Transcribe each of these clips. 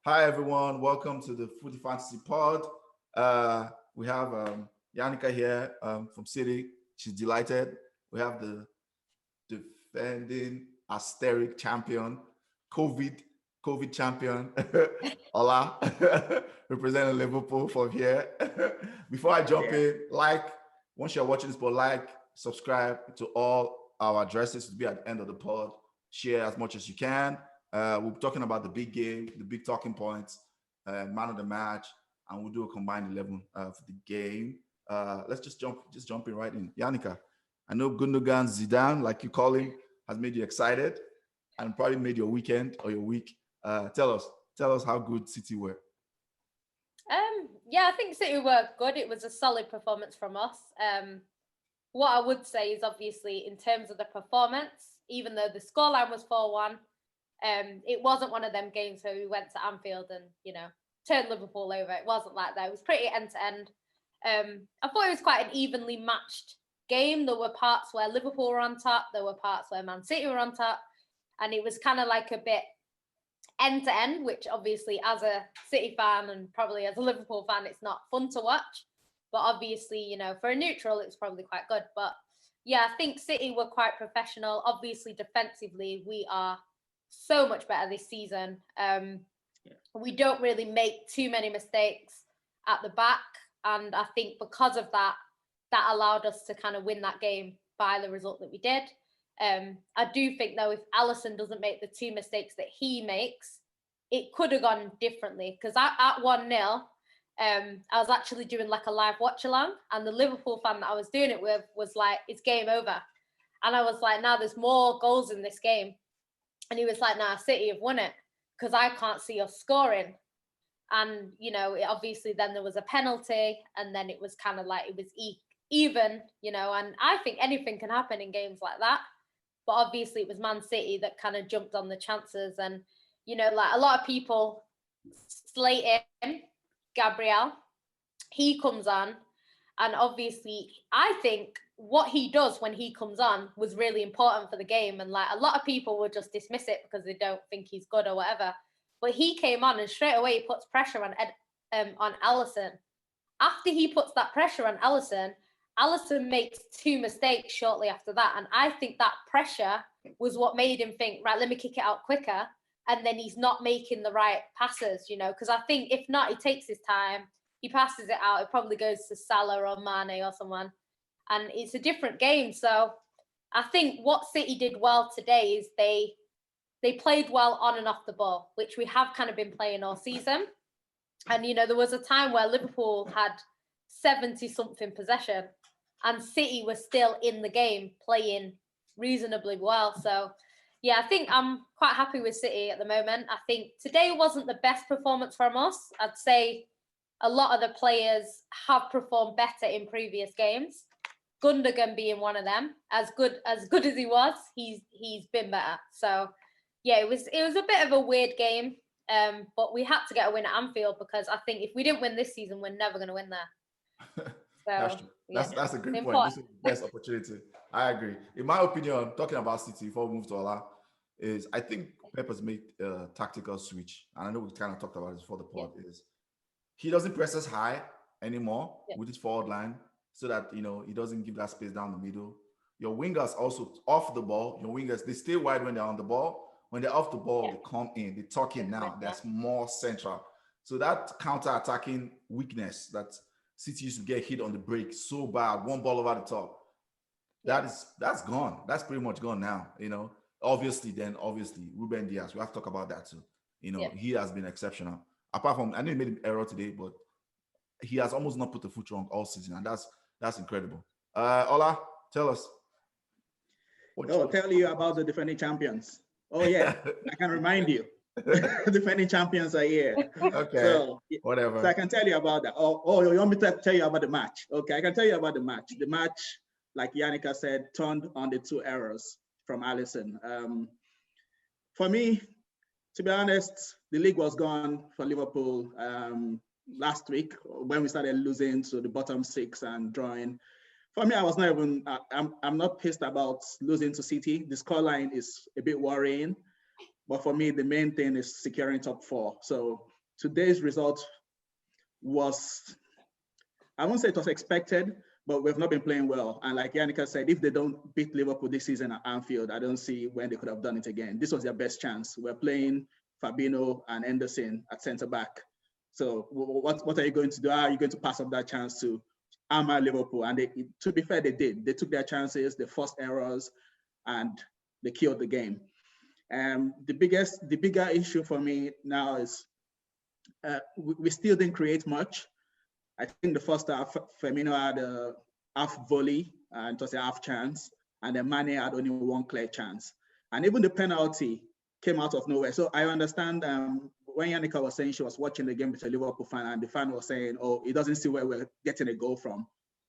Hi everyone, welcome to the Footy Fantasy Pod. We have Yannicka here from City. She's delighted. We have the defending asterisk champion, COVID champion, Ola, representing Liverpool from here. Before I jump in, once you're watching this, subscribe to all our addresses to be at the end of the pod. Share as much as you can. We're talking about the big game, the big talking points, man of the match, and we'll do a combined 11 for the game. Let's just jump in right in. Yannicka, I know Gundogan Zidane, like you call him, has made you excited and probably made your weekend or your week. Tell us how good City were. Yeah, I think City were good. It was a solid performance from us. What I would say is obviously in terms of the performance, even though the scoreline was 4-1, it wasn't one of them games where we went to Anfield and, turned Liverpool over. It wasn't like that. It was pretty end-to-end. I thought it was quite an evenly matched game. There were parts where Liverpool were on top. There were parts where Man City were on top. And it was kind of like a bit end-to-end, which obviously as a City fan and probably as a Liverpool fan, it's not fun to watch. But obviously, for a neutral, it's probably quite good. But yeah, I think City were quite professional. Obviously, defensively, we are so much better this season. We don't really make too many mistakes at the back. And I think because of that, that allowed us to kind of win that game by the result that we did. I do think, though, if Alisson doesn't make the two mistakes that he makes, it could have gone differently. Because at 1-0, I was actually doing like a live watch along, and the Liverpool fan that I was doing it with was like, it's game over. And I was like, now there's more goals in this game. And he was like, nah, City have won it because I can't see us scoring. And, obviously then there was a penalty, and then it was kind of like it was even, and I think anything can happen in games like that. But obviously it was Man City that kind of jumped on the chances. And, like a lot of people slate him, Gabriel, he comes on. And obviously I think what he does when he comes on was really important for the game. And like a lot of people will just dismiss it because they don't think he's good or whatever. But he came on and straight away he puts pressure on Alisson. After he puts that pressure on Alisson makes two mistakes shortly after that. And I think that pressure was what made him think, right, let me kick it out quicker. And then he's not making the right passes, because I think if not, he takes his time, he passes it out, it probably goes to Salah or Mane or someone. And it's a different game. So I think what City did well today is they played well on and off the ball, which we have kind of been playing all season. And, there was a time where Liverpool had 70-something possession and City was still in the game playing reasonably well. So, yeah, I think I'm quite happy with City at the moment. I think today wasn't the best performance from us. I'd say a lot of the players have performed better in previous games. Gundogan being one of them. As good as he was, he's been better. So, yeah, it was a bit of a weird game. But we had to get a win at Anfield because I think if we didn't win this season, we're never going to win there. So, that's true. That's a great point. This is the best opportunity. I agree. In my opinion, talking about City before we move to Ola, is I think Pep has made a tactical switch. And I know we kind of talked about it before the pod, is he doesn't press us high anymore with his forward line so that, he doesn't give that space down the middle. Your wingers also off the ball. Your wingers, they stay wide when they're on the ball. When they're off the ball, they come in, they tuck in now. That's more central. So that counter-attacking weakness that City used to get hit on the break so bad, one ball over the top, that's gone. That's pretty much gone now, Obviously, Ruben Dias, we have to talk about that too. He has been exceptional. Apart from, I know he made an error today, but he has almost not put the foot wrong all season, and that's incredible. Ola, tell us. I'll tell you about the defending champions. Oh yeah, I can remind you. Defending champions are here. Okay. So whatever. So I can tell you about that. Oh, you want me to tell you about the match? Okay, I can tell you about the match. The match, like Yannicka said, turned on the two errors from Alisson. For me, to be honest, the league was gone for Liverpool last week when we started losing to the bottom six and drawing. For me, I was not even, I'm not pissed about losing to City. The scoreline is a bit worrying, but for me, the main thing is securing top four. So today's result was, I won't say it was expected, but we've not been playing well. And like Yannicka said, if they don't beat Liverpool this season at Anfield, I don't see when they could have done it again. This was their best chance. We're playing Fabinho and Henderson at centre back. So what are you going to do? How are you going to pass up that chance to hammer Liverpool? And to be fair, they did. They took their chances, they forced errors, and they killed the game. The bigger issue for me now is we still didn't create much. I think the first half, Firmino had a half volley, and it was a half chance, and then Mane had only one clear chance. And even the penalty came out of nowhere. So I understand when Yannicka was saying she was watching the game with a Liverpool fan, and the fan was saying, oh, he doesn't see where we're getting a goal from.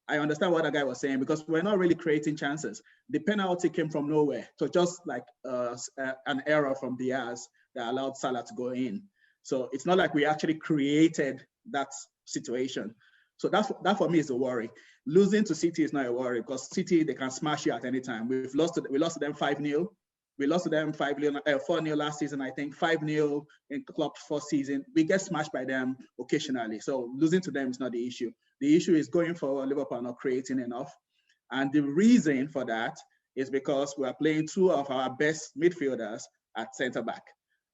I understand what that guy was saying, because we're not really creating chances. The penalty came from nowhere. So just like an error from Diaz that allowed Salah to go in. So it's not like we actually created that situation. So that for me is a worry. Losing to City is not a worry, because City, they can smash you at any time. We lost to them 5-0. We lost to them 4-0 last season, I think, 5-0 in Klopp's first season. We get smashed by them occasionally. So losing to them is not the issue. The issue is going forward, Liverpool are not creating enough. And the reason for that is because we are playing two of our best midfielders at centre-back.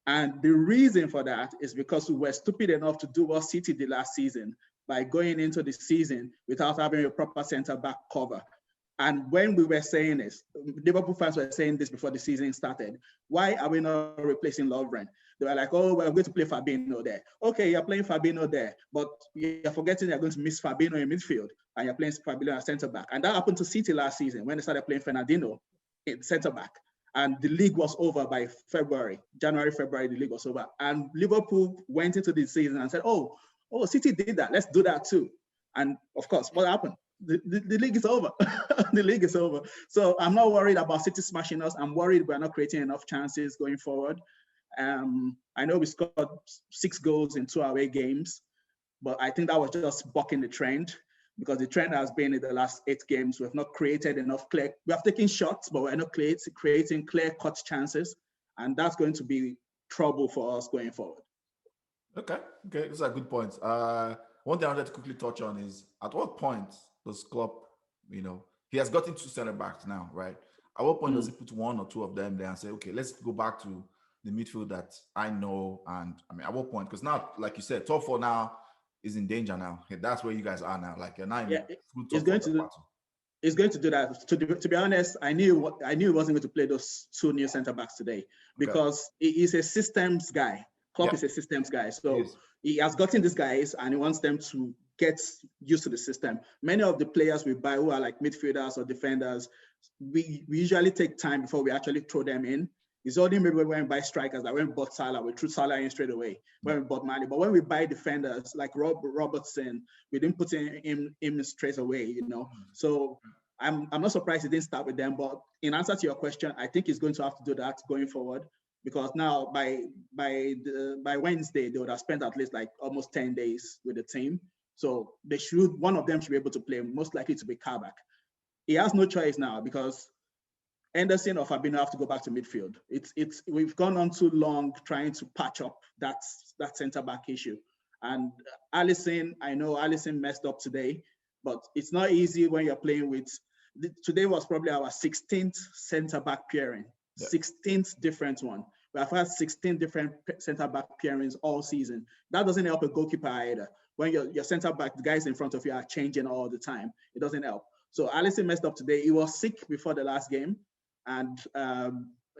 And the reason for that is because we were stupid enough to do what City did last season by going into the season without having a proper centre-back cover. And when we were saying this, Liverpool fans were saying this before the season started, why are we not replacing Lovren? They were like, oh, we're going to play Fabinho there. Okay, you're playing Fabinho there, but you're forgetting you're going to miss Fabinho in midfield, and you're playing Fabinho at centre-back. And that happened to City last season when they started playing Fernandinho in centre-back. And the league was over by January, February, the league was over. And Liverpool went into the season and said, oh, City did that. Let's do that too. And of course, what happened? The league is over. The league is over. So I'm not worried about City smashing us. I'm worried we're not creating enough chances going forward. I know we scored 6 goals in 2 away games, but I think that was just bucking the trend, because the trend has been in the last 8 games, we have not created enough we have taken shots, but we're not creating clear-cut chances, and that's going to be trouble for us going forward. Okay, those are good points. One thing I wanted to quickly touch on is, at what point does Klopp, he has gotten 2 center backs now, right? At what point does he put 1 or 2 of them there and say, okay, let's go back to the midfield that I know? And I mean, at what point? Because now, like you said, top 4 now is in danger now. That's where you guys are now. Like, you're not in full top 4 battle. He's going to do that. To be honest, I knew he wasn't going to play those 2 new center backs today, because he's a systems guy. Klopp is a systems guy. So he has gotten these guys and he wants them to get used to the system. Many of the players we buy who are like midfielders or defenders, we usually take time before we actually throw them in. It's only maybe when we buy strikers, like when we bought Salah, we threw Salah in straight away. When we bought Mane, but when we buy defenders like Robertson, we didn't put him straight away, So I'm not surprised he didn't start with them. But in answer to your question, I think he's going to have to do that going forward, because now by Wednesday they would have spent at least like almost 10 days with the team. So one of them should be able to play, most likely to be Kabak. He has no choice now, because Henderson or Fabinho have to go back to midfield. We've gone on too long trying to patch up that centre-back issue. And Alisson, I know Alisson messed up today, but it's not easy when you're playing with. Today was probably our 16th centre-back pairing, 16th different one. We have had 16 different centre-back pairings all season. That doesn't help a goalkeeper either. When your centre-back, the guys in front of you are changing all the time, it doesn't help. So Alisson messed up today. He was sick before the last game, and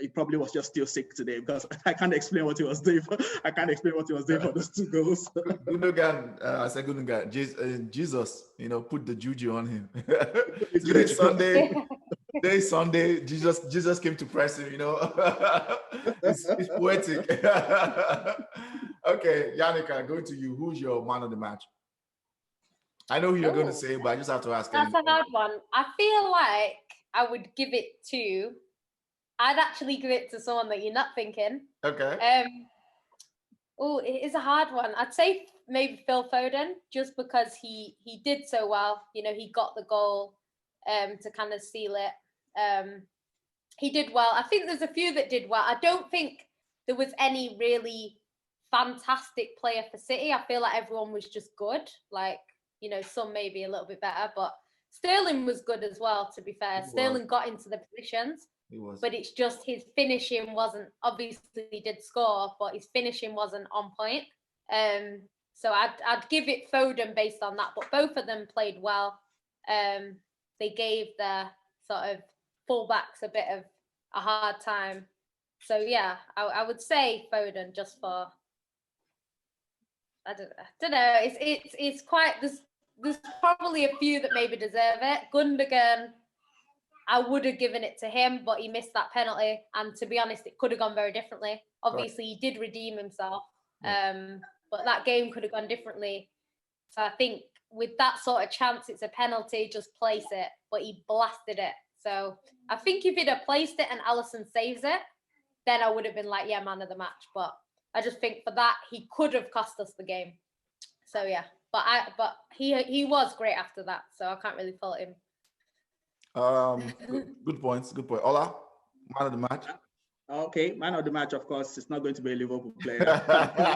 he probably was just still sick today, because I can't explain what he was doing for. I can't explain what he was doing for those 2 goals. Gundogan, I said Gundogan, Jesus, put the juju on him. Today's Sunday. Jesus came to press him. It's poetic. Okay, Yannicka, going to you. Who's your man of the match? I know who you're going to say, but I just have to ask. That's a hard one. I feel like I would give it to. I'd actually give it to someone that you're not thinking. Okay. It is a hard one. I'd say maybe Phil Foden, just because he did so well. He got the goal to kind of seal it. He did well. I think there's a few that did well. I don't think there was any really fantastic player for City. I feel like everyone was just good. Like, you know, some maybe a little bit better, but Sterling was good as well, to be fair. Sterling got into the positions, but it's just his finishing wasn't, obviously he did score, but his finishing wasn't on point. So I'd give it Foden based on that, but both of them played well. They gave their sort of fullbacks a bit of a hard time. So yeah, I would say Foden just for, I don't know. It's quite, there's probably a few that maybe deserve it. Gundogan, I would have given it to him, but he missed that penalty. And to be honest, it could have gone very differently. Obviously, he did redeem himself, but that game could have gone differently. So I think with that sort of chance, it's a penalty, just place it. But he blasted it. So I think if he'd have placed it and Alisson saves it, then I would have been like, yeah, man of the match. But I just think for that, he could have cost us the game. So yeah, but he was great after that, so I can't really fault him. Good points. Good point. Ola, man of the match. Okay, man of the match, of course, it's not going to be a Liverpool player.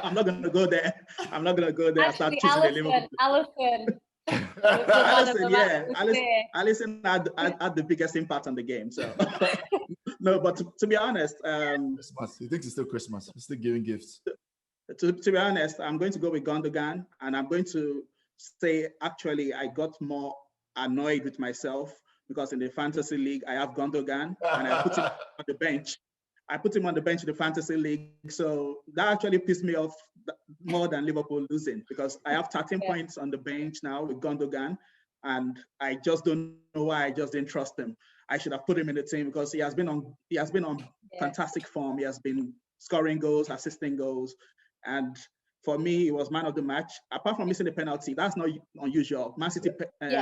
I'm not going to go there. I'm not going to go there. Actually, Alisson, Alisson had the biggest impact on the game. So no, but to be honest, Christmas. He thinks it's still Christmas. He's still giving gifts. To be honest, I'm going to go with Gundogan, and I'm going to say actually I got more annoyed with myself because in the fantasy league I have Gundogan and I put him on the bench. I put him on the bench in the fantasy league, so that actually pissed me off more than Liverpool losing because I have 13 points on the bench now with Gundogan, and I just don't know why I just didn't trust him. I should have put him in the team because he has been on fantastic form. He has been scoring goals, assisting goals, and for me, he was man of the match. Apart from missing the penalty, that's not unusual. Man City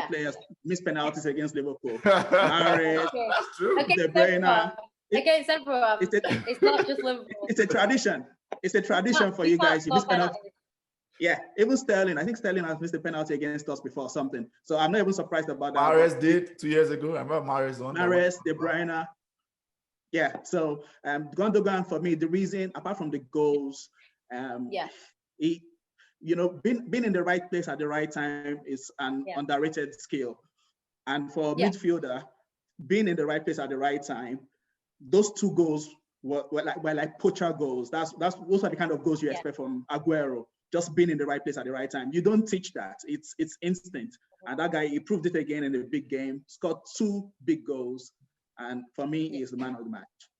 players miss penalties against Liverpool. Mahrez, that's true. De Bruyne. Against everyone. It's not just Liverpool. It's a tradition. It's a tradition for you guys. You miss penalty. Yeah, even Sterling. I think Sterling has missed a penalty against us before or something. So I'm not even surprised about that. Mahrez did 2 years ago. I remember Mahrez on. Mahrez, De Bruyne. Yeah, so Gundogan for me, the reason, apart from the goals, he, being in the right place at the right time is an underrated skill. And for midfielder, being in the right place at the right time, those two goals were like poacher goals. Those are the kind of goals you expect from Aguero. Just being in the right place at the right time. You don't teach that. It's instinct. And that guy, he proved it again in the big game. Scored 2 big goals. And for me, he is the man of the match.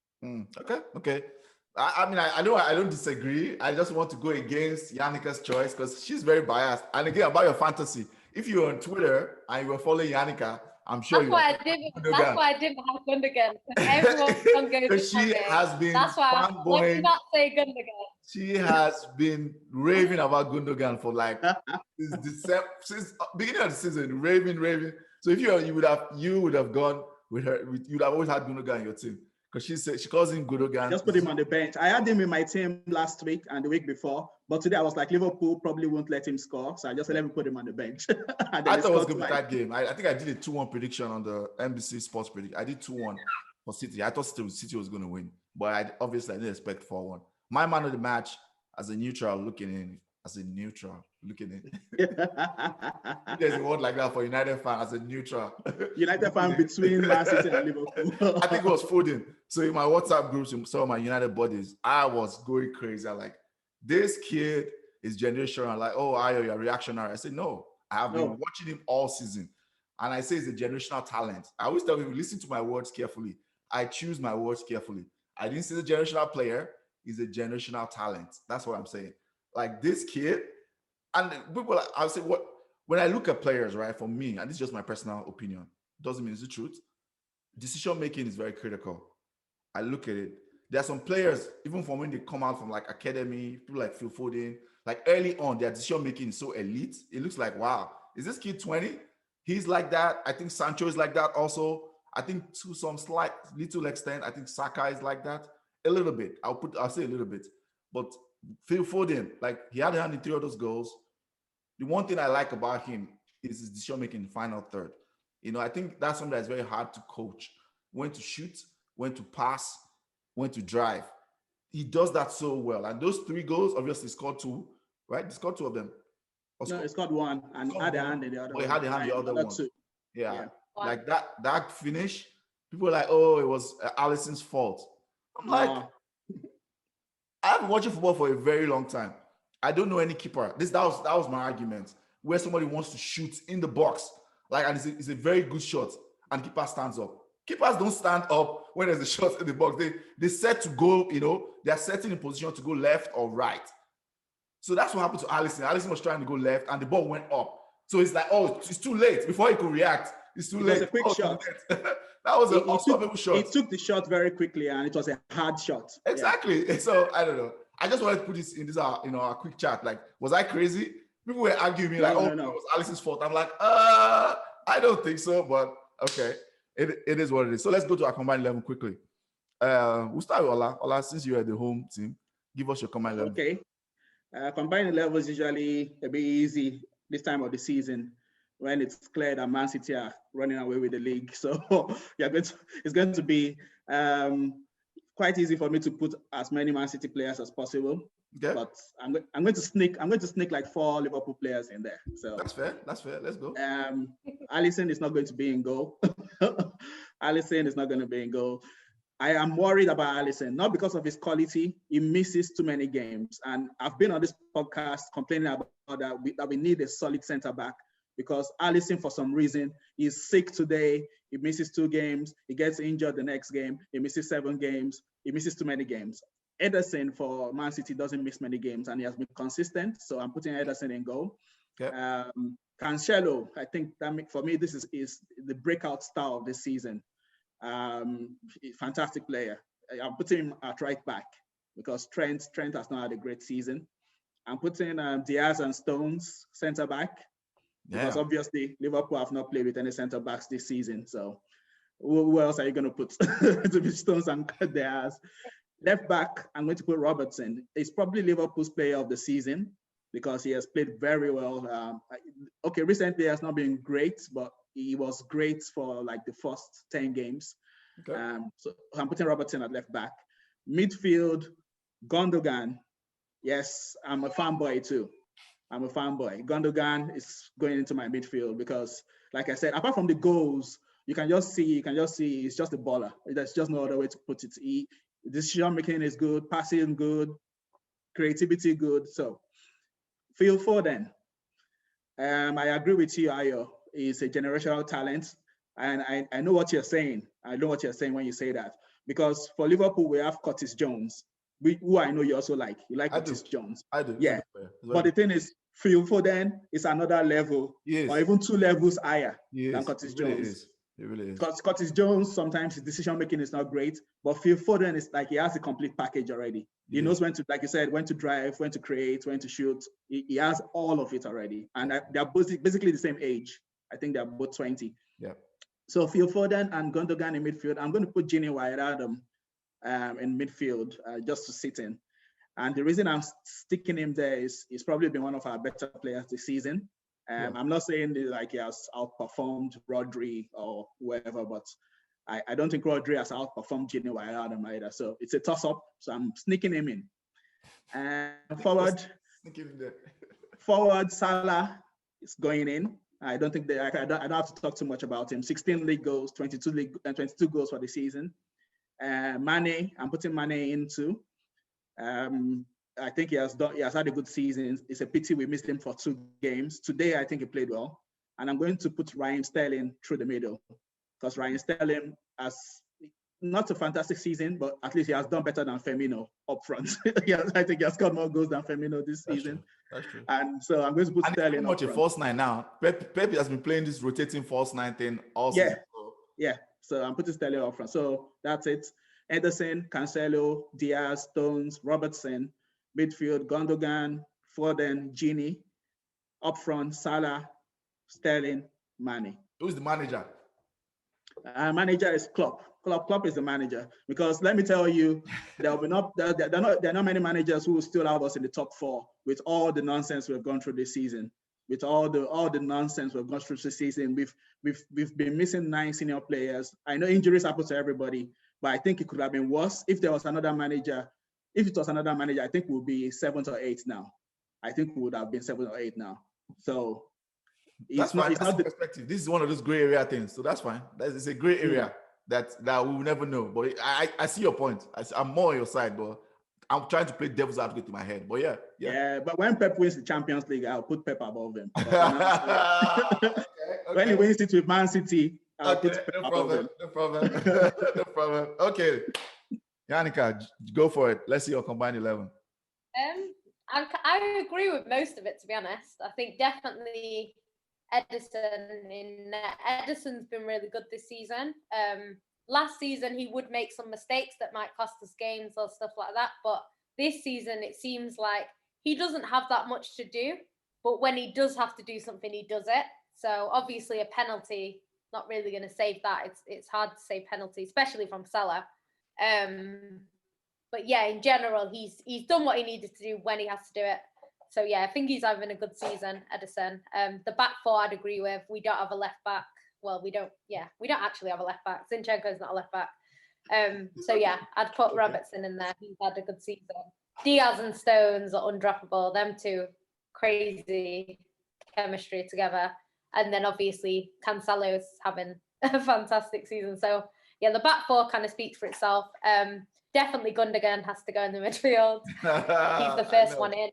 Okay. I mean, I don't disagree. I just want to go against Yannicka's choice because she's very biased. And again, about your fantasy, if you're on Twitter and you were following Yannicka, I'm sure that's why I didn't have Gundogan. Everyone goes she has been. That's why let me not say Gundogan. She has been raving about Gundogan for like since beginning of the season, raving. So if you would have gone with her. You'd have always had Gundogan in your team because she calls him Gundogan. Just put him on the bench. I had him in my team last week and the week before, but today I was like Liverpool probably won't let him score, so I just let him put him on the bench. I thought it was good with that game. I think I did a 2-1 prediction on the NBC Sports predict. I did 2-1 for City. I thought City was going to win, but I didn't expect 4-1. My man of the match as a neutral looking in. There's a word like that for United fan as a neutral. United fan between Man City and Liverpool. I think it was Foden. So in my WhatsApp groups, some of my United buddies, I was going crazy. I'm like, this kid is generational. Like, oh, Ayo, you're reactionary. I said, no, I have been watching him all season. And I say he's a generational talent. I always tell people, listen to my words carefully. I choose my words carefully. I didn't say the generational player. He's a generational talent. That's what I'm saying. Like this kid, and people, I'll say when I look at players, right, for me, and this is just my personal opinion, doesn't mean it's the truth. Decision making is very critical. I look at it. There are some players, even from when they come out from like academy, people like Phil Foden, like early on, their decision making is so elite. It looks like, wow, is this kid 20? He's like that. I think Sancho is like that also. I think to some slight little extent, I think Saka is like that. A little bit. I'll say a little bit. But Phil Foden, like he had a hand in 3 of those goals. The one thing I like about him is his decision making in the final third. I think that's something that's very hard to coach. When to shoot, when to pass, when to drive. he does that so well. And those 3 goals, obviously, scored 2, right? He scored 2 of them. No, he scored 1 and had a hand in the other one. He had a hand in the other one. 2. Yeah. Like that finish, people were like, oh, it was Alisson's fault. I'm like, I've been watching football for a very long time. I don't know any keeper. That was my argument. Where somebody wants to shoot in the box, like, and it's a very good shot, and the keeper stands up. Keepers don't stand up when there's a shot in the box. They set to go, they are setting in position to go left or right. So that's what happened to Alisson. Alisson was trying to go left, and the ball went up. So it's like, oh, it's too late. Before he could react, it's too late. It was a quick shot. That was an unstoppable shot. He took the shot very quickly, and it was a hard shot. Exactly. Yeah. So I don't know. I just wanted to put this in this our quick chat. Like, was I crazy? People were arguing me like, no. It was Alisson's fault. I'm like, I don't think so, but okay. It is what it is. So let's go to our combined 11 quickly. We'll start with Ola. Ola, since you're at the home team, give us your combined 11. Okay. Combined 11 is usually a bit easy this time of the season when it's clear that Man City are running away with the league. So it's going to be quite easy for me to put as many Man City players as possible. Okay. But I'm going to sneak like 4 Liverpool players in there. So that's fair. Let's go. Alisson is not going to be in goal. Alisson is not going to be in goal. I am worried about Alisson, not because of his quality. He misses too many games. And I've been on this podcast complaining about that we need a solid center back, because Alisson, for some reason, is sick today. He misses 2 games. He gets injured the next game. He misses 7 games. He misses too many games. Ederson for Man City doesn't miss many games, and he has been consistent. So I'm putting Ederson in goal. Yep. Cancelo, I think for me, this is the breakout star of this season. Fantastic player. I'm putting him at right back because Trent has not had a great season. I'm putting Diaz and Stones center back because obviously Liverpool have not played with any center backs this season. So who else are you going to put? To be Stones and Diaz. Left back, I'm going to put Robertson. He's probably Liverpool's player of the season because he has played very well. Recently he has not been great, but he was great for like the first 10 games. Okay. So I'm putting Robertson at left back. Midfield, Gundogan. Yes, I'm a fanboy too. Gundogan is going into my midfield because, like I said, apart from the goals, you can just see he's just a baller. There's just no other way to put it. Decision making is good, passing good, creativity good. So Phil Foden. I agree with you, Ayo. He's a generational talent. And I know what you're saying. I know what you're saying when you say that. Because for Liverpool, we have Curtis Jones, who I know you also like. You like Curtis Jones. I do. Yeah. But the thing is, Phil Foden is another level, or even 2 levels higher than Curtis Jones. It really is. Because Curtis Jones, sometimes his decision making is not great, but Phil Foden is like he has a complete package already. He knows when to, like you said, when to drive, when to create, when to shoot. He has all of it already. And they're basically the same age. I think they're both 20. Yeah. So Phil Foden and Gundogan in midfield. I'm going to put Gini Wijnaldum in midfield just to sit in. And the reason I'm sticking him there is he's probably been one of our better players this season. I'm not saying that he has outperformed Rodri or whoever, but I don't think Rodri has outperformed Gini Wijnaldum either. So it's a toss-up. So I'm sneaking him in. And forward Salah is going in. I don't think I don't have to talk too much about him. 16 league goals, 22 goals for the season. Mane, I'm putting Mane in too. I think he has had a good season. It's a pity we missed him for 2 games. Today, I think he played well. And I'm going to put Raheem Sterling through the middle because Raheem Sterling has not a fantastic season, but at least he has done better than Firmino up front. I think he has scored more goals than Firmino this season. That's true. And so I'm going to put Sterling. Pretty much a false 9 now. Pep has been playing this rotating false 9 thing also. Yeah. So I'm putting Sterling up front. So that's it. Ederson, Cancelo, Diaz, Stones, Robertson, midfield, Gundogan, Foden, Gini, up front, Salah, Sterling, Mane. Who's the manager? Manager is Klopp. Klopp is the manager because let me tell you, there are not many managers who will still have us in the top 4 with all the nonsense we've gone through this season. With all the nonsense we've gone through this season, we've been missing 9 senior players. I know injuries happen to everybody, but I think it could have been worse if there was another manager if it was another manager, I think we'll be 7th or 8th now. I think we would have been 7th or 8th now. So that's fine. That's not the perspective. This is one of those gray area things. So that's fine. It's a gray area that we will never know. But I see your point. I'm more on your side, but I'm trying to play devil's advocate in my head. But yeah. But when Pep wins the Champions League, I'll put Pep above him. Okay. When he wins it with Man City, I'll put Pep above him. No problem. Okay. Yannicka, go for it. Let's see your combined 11. I agree with most of it, to be honest. I think definitely Edison's been really good this season. Last season, he would make some mistakes that might cost us games or stuff like that. But this season, it seems like he doesn't have that much to do. But when he does have to do something, he does it. So obviously a penalty, not really going to save that. It's hard to save penalty, especially from Salah. But yeah, in general, he's done what he needed to do when he has to do it. So yeah, I think he's having a good season, Edison. The back four, I'd agree with. We don't have a left back. Well, we don't actually have a left back. Zinchenko's not a left back. So yeah, I'd put Robertson in there. He's had a good season. Diaz and Stones are undroppable. Them two, crazy chemistry together. And then obviously Cancelo's having a fantastic season. So yeah, the back four kind of speaks for itself. Definitely Gundogan has to go in the midfield. He's the first one in.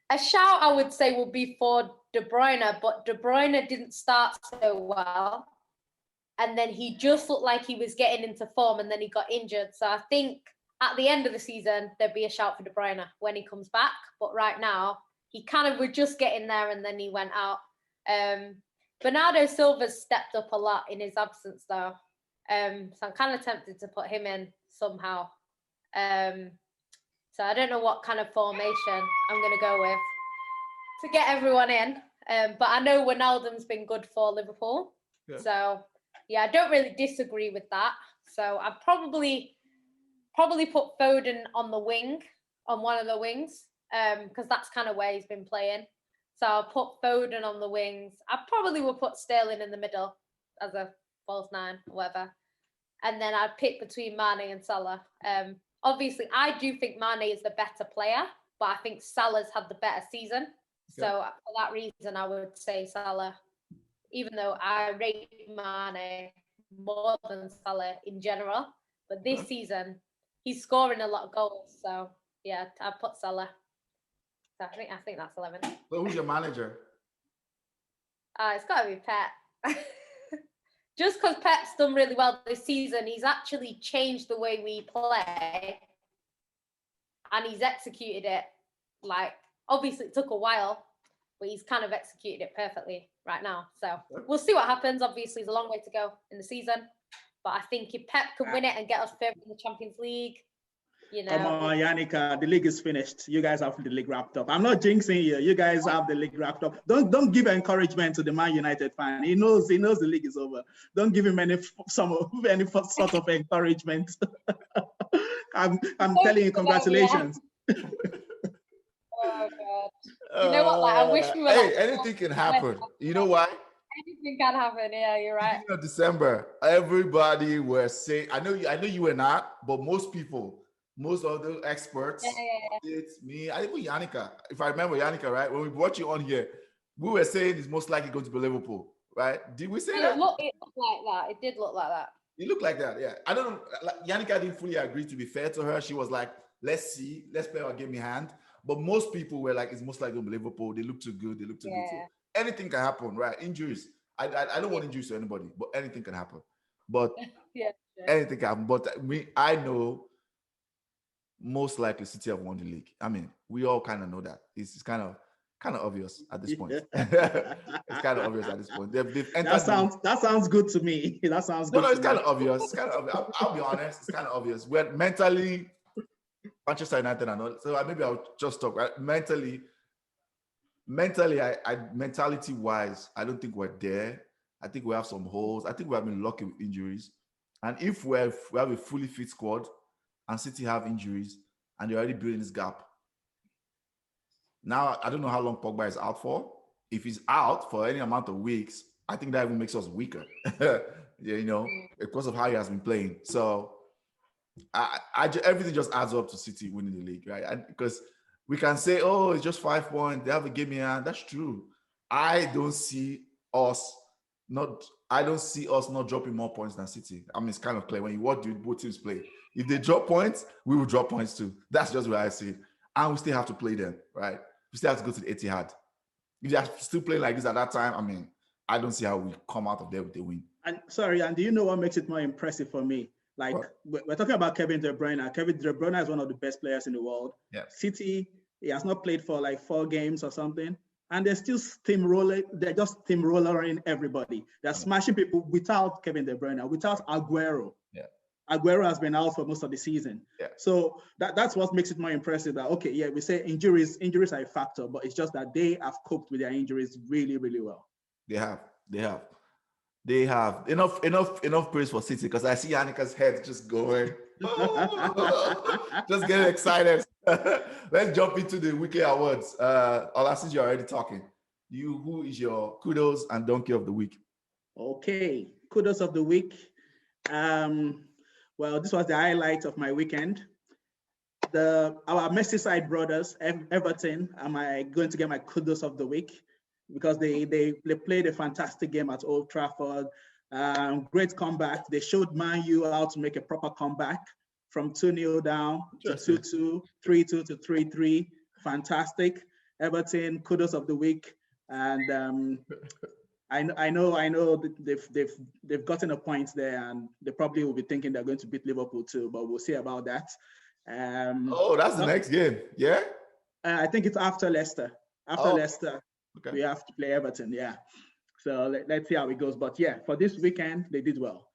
A shout I would say would be for De Bruyne, but De Bruyne didn't start so well. And then he just looked like he was getting into form and then he got injured. So I think at the end of the season, there'd be a shout for De Bruyne when he comes back. But right now, he kind of was just getting there and then he went out. Bernardo Silva's stepped up a lot in his absence though. So I'm kind of tempted to put him in somehow. So I don't know what kind of formation I'm going to go with to get everyone in. But I know Wijnaldum's been good for Liverpool. Yeah. So yeah, I don't really disagree with that. So I'd probably put Foden on the wing, on one of the wings, because that's kind of where he's been playing. So I'll put Foden on the wings. I probably will put Sterling in the middle as a false nine, or whatever. And then I'd pick between Mane and Salah. Obviously, I do think Mane is the better player, but I think Salah's had the better season. So for that reason, I would say Salah, even though I rate Mane more than Salah in general. But this season, he's scoring a lot of goals. So yeah, I'd put Salah. So I think that's 11. So who's your manager? It's got to be Pep. Just because Pep's done really well this season, he's actually changed the way we play and he's executed it. Like, obviously it took a while, but he's kind of executed it perfectly right now. So we'll see what happens. Obviously, there's a long way to go in the season, but I think if Pep can win it and get us further in the Champions League, you know. Come on, Yannicka, the league is finished. You guys have the league wrapped up. I'm not jinxing you. You guys have the league wrapped up. Don't give encouragement to the Man United fan. He knows the league is over. Don't give him any sort of encouragement. I'm telling you, congratulations. Oh God. You know what? Like, I wish we were. Hey, anything can happen. You know why? Anything can happen. Yeah, you're right. Beginning of December, everybody were saying. I know you were not, but most of the experts, it's me, I think Yannicka. If I remember Yannicka, right? When we brought you on here, we were saying it's most likely going to be Liverpool, right? Did we say that? It looked like that. It did look like that. It looked like that, yeah. I don't know. Yannicka didn't fully agree. To be fair to her, she was like, "Let's see, let's play our game in hand." But most people were like, "It's most likely going to be Liverpool. They look too good. They look too good." So anything can happen, right? Injuries. I don't want injuries to anybody, but anything can happen. But anything can happen. But I know. Most likely City have won the league. I mean, we all kind of know that. It's kind of obvious at this point. It's kind of obvious at this point. They've entered. That sounds good to me. That sounds good. No, it's kind of obvious. It's kind of obvious. I'll be honest. It's kind of obvious. We're mentally Manchester United and all. So maybe I'll just talk. Right? Mentally, mentality wise, I don't think we're there. I think we have some holes. I think we have been lucky with injuries. And if we have a fully fit squad, and City have injuries, and they're already building this gap. Now, I don't know how long Pogba is out for. If he's out for any amount of weeks, I think that even makes us weaker. Because of how he has been playing. So everything just adds up to City winning the league, right? Because we can say, oh, it's just 5 points. They have a game in hand. That's true. I don't see us not dropping more points than City. I mean, it's kind of clear when you watch both teams play. If they drop points, we will drop points too. That's just what I see it. And we still have to play them, right? We still have to go to the Etihad. If they are still playing like this at that time, I mean, I don't see how we come out of there with a win. And do you know what makes it more impressive for me? Like, we're talking about Kevin De Bruyne. Kevin De Bruyne is one of the best players in the world. Yeah. City, he has not played for like 4 games or something. And they're still steamrolling. They're just steamrolling everybody. They're smashing people without Kevin De Bruyne, without Aguero. Yeah. Aguero has been out for most of the season. Yeah. So that's what makes it more impressive. That, okay, yeah, we say injuries are a factor, but it's just that they have coped with their injuries really, really well. They have enough praise for City, because I see Yannicka's head just going, just getting excited. Let's jump into the weekly awards. Ola, since you're already talking, who is your kudos and donkey of the week? Okay, kudos of the week. Well, this was the highlight of my weekend. Our Merseyside brothers, Everton, am I going to get my kudos of the week, because they played a fantastic game at Old Trafford. Great comeback. They showed Man U how to make a proper comeback from 2-0 down to 2-2, 3-2 to 3-3. Fantastic. Everton, kudos of the week. And I know they've gotten a point there, and they probably will be thinking they're going to beat Liverpool too, but we'll see about that. That's the next game, yeah? I think it's after Leicester. Leicester, okay, we have to play Everton, yeah. So let's see how it goes. But yeah, for this weekend, they did well.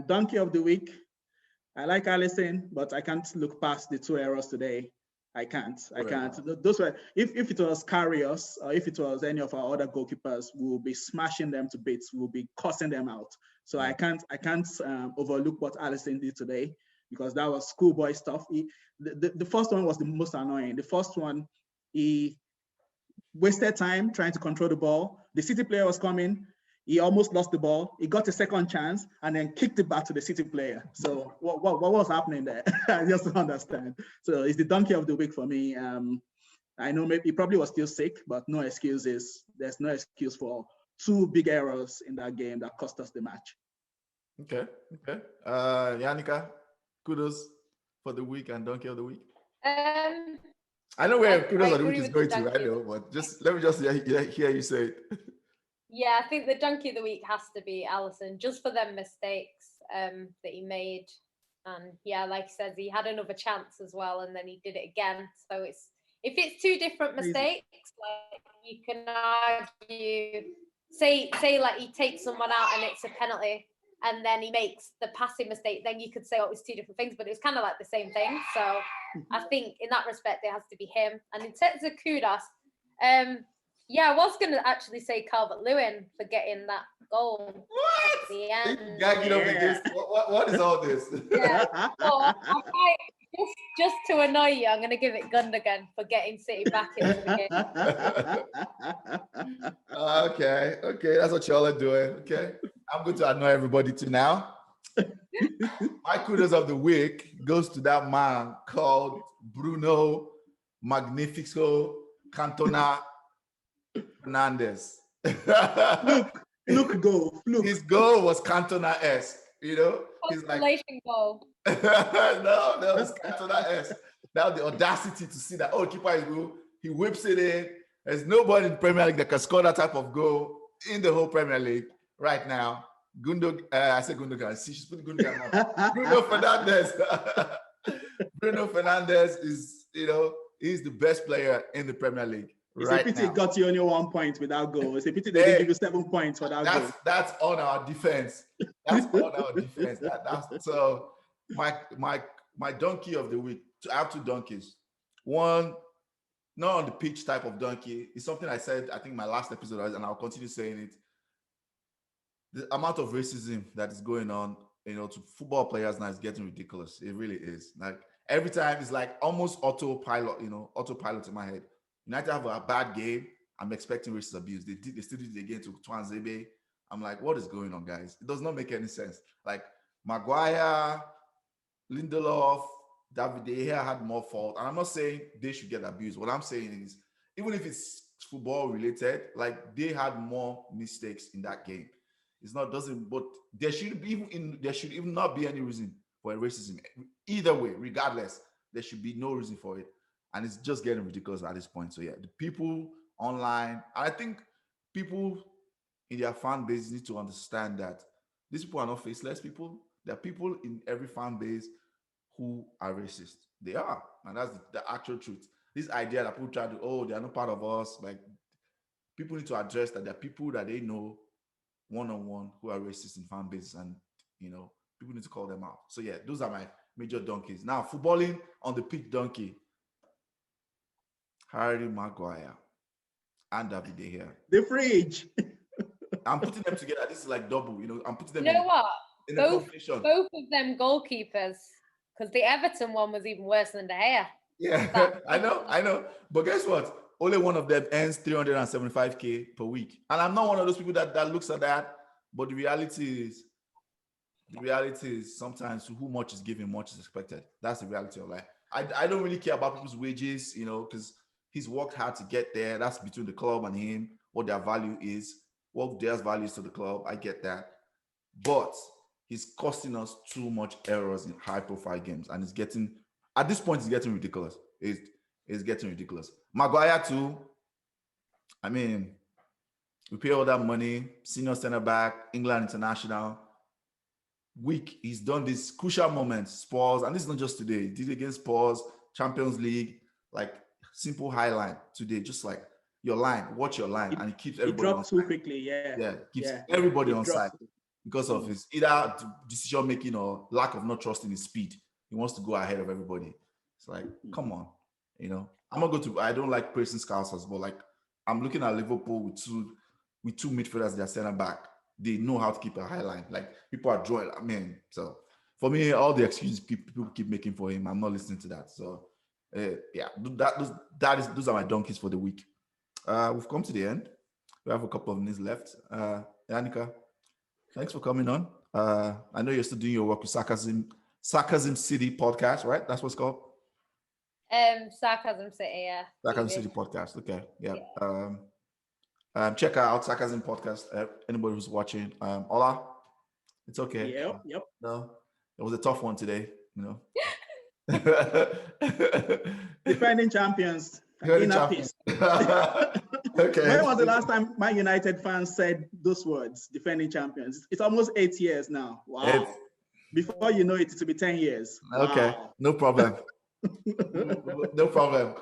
Donkey of the week, I like Alisson, but I can't look past the 2 errors today. I can't. Those were, if it was Karius or if it was any of our other goalkeepers, we'll be smashing them to bits. We'll be cussing them out. So I can't overlook what Alisson did today, because that was schoolboy stuff. The first one was the most annoying. The first one, he wasted time trying to control the ball. The City player was coming. He almost lost the ball. He got a second chance and then kicked it back to the City player. So what was happening there? I just don't understand. So it's the donkey of the week for me. I know maybe he probably was still sick, but no excuses. There's no excuse for 2 big errors in that game that cost us the match. Okay. Yannicka, kudos for the week and donkey of the week. I know where kudos of the week is going to. I know, but let me just hear you say it. Yeah, I think the donkey of the week has to be Alisson, just for them mistakes that he made. And yeah, like he says, he had another chance as well, and then he did it again. So if it's 2 different mistakes, like you can argue, say like he takes someone out and it's a penalty, and then he makes the passing mistake, then you could say, oh, it was 2 different things, but it was kind of like the same thing. So I think in that respect, it has to be him. And in terms of kudos, yeah, I was going to actually say Calvert-Lewin for getting that goal. What? At the end. What is all this? Yeah. So, just to annoy you, I'm going to give it Gundogan for getting City back into the game. Okay, that's what y'all are doing. Okay, I'm going to annoy everybody too now. My kudos of the week goes to that man called Bruno Magnifico Cantona Fernandes. Look, goal. Look. His goal was Cantona-esque, you know? He's like, goal. no, it's Cantona-esque. Now the audacity to see that, keeper is good. He whips it in. There's nobody in the Premier League that can score that type of goal in the whole Premier League right now. I said Gundogan. See, she's putting Gundogan on. Bruno Fernandes. Bruno Fernandes is, he's the best player in the Premier League. It's a pity it got you only 1 point without goal. It's a pity they didn't give you 7 points without goal. That's on our defense. So my donkey of the week. I have 2 donkeys. One, not on the pitch type of donkey. It's something I said, I think my last episode, and I'll continue saying it. The amount of racism that is going on, to football players now is getting ridiculous. It really is. Like every time it's like almost autopilot in my head. United have a bad game. I'm expecting racist abuse. They still did it again to Twanzebe. I'm like, what is going on, guys? It does not make any sense. Like Maguire, Lindelof, David De Gea had more fault. And I'm not saying they should get abused. What I'm saying is, even if it's football related, like they had more mistakes in that game. It's not doesn't, but there should even not be any reason for racism. Either way, regardless, there should be no reason for it. And it's just getting ridiculous at this point. So yeah, the people online, I think people in their fan base need to understand that these people are not faceless people. There are people in every fan base who are racist. They are, and that's the actual truth. This idea that people try to, oh, they are not part of us. Like, people need to address that there are people that they know one-on-one who are racist in fan bases, and people need to call them out. So yeah, those are my major donkeys. Now, footballing on the pitch donkey, Harry Maguire and David De Gea. The fridge. I'm putting them together. This is like double. I'm putting them. You know what? In a competition. Both of them goalkeepers, because the Everton one was even worse than De Gea. Yeah, I know. But guess what? Only one of them earns 375K per week. And I'm not one of those people that looks at that. But the reality is sometimes who much is given, much is expected. That's the reality of life. I don't really care about people's wages, because he's worked hard to get there. That's between the club and him, what their value is, what their value is to the club. I get that. But he's costing us too much errors in high-profile games. And at this point, it's getting ridiculous. It's getting ridiculous. Maguire too. I mean, we pay all that money, senior center back, England international. Week, he's done these crucial moments, Spurs, and this is not just today. He did it against Spurs, Champions League, like simple highline today, just like your line, watch your line, and it keeps everybody on too quickly, keeps everybody on side because of his either decision making or lack of not trusting his speed. He wants to go ahead of everybody. It's like, come on, I'm not going to. I don't like praising Scousers, but like I'm looking at Liverpool with two midfielders, their center back. They know how to keep a high line. Like, people are drawing. I mean, so for me, all the excuses people keep making for him, I'm not listening to that. So those are my donkeys for the week. We've come to the end. We have a couple of minutes left. Yannicka, thanks for coming on. I know you're still doing your work with Sarcasm City podcast, right? That's what's called. Sarcasm City, yeah. Sarcasm City podcast. Okay, yeah. Check out Sarcasm podcast. Anybody who's watching, Ola, it's okay. Yep. No, it was a tough one today. Defending champions. Okay. When was the last time Man United fans said those words? Defending champions. It's almost 8 years now. Wow. Before you know it, it'll be 10 years. Okay, wow. No problem. No problem.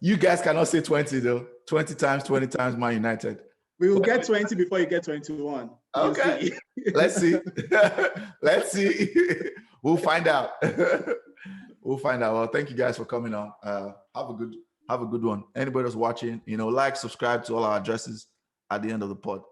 You guys cannot say 20 though. 20 times Man United. We will get 20 before you get 21. Okay. Let's see. Let's see. We'll find out. Well, thank you guys for coming on. Have a good one. Anybody that's watching, like, subscribe to all our addresses at the end of the pod.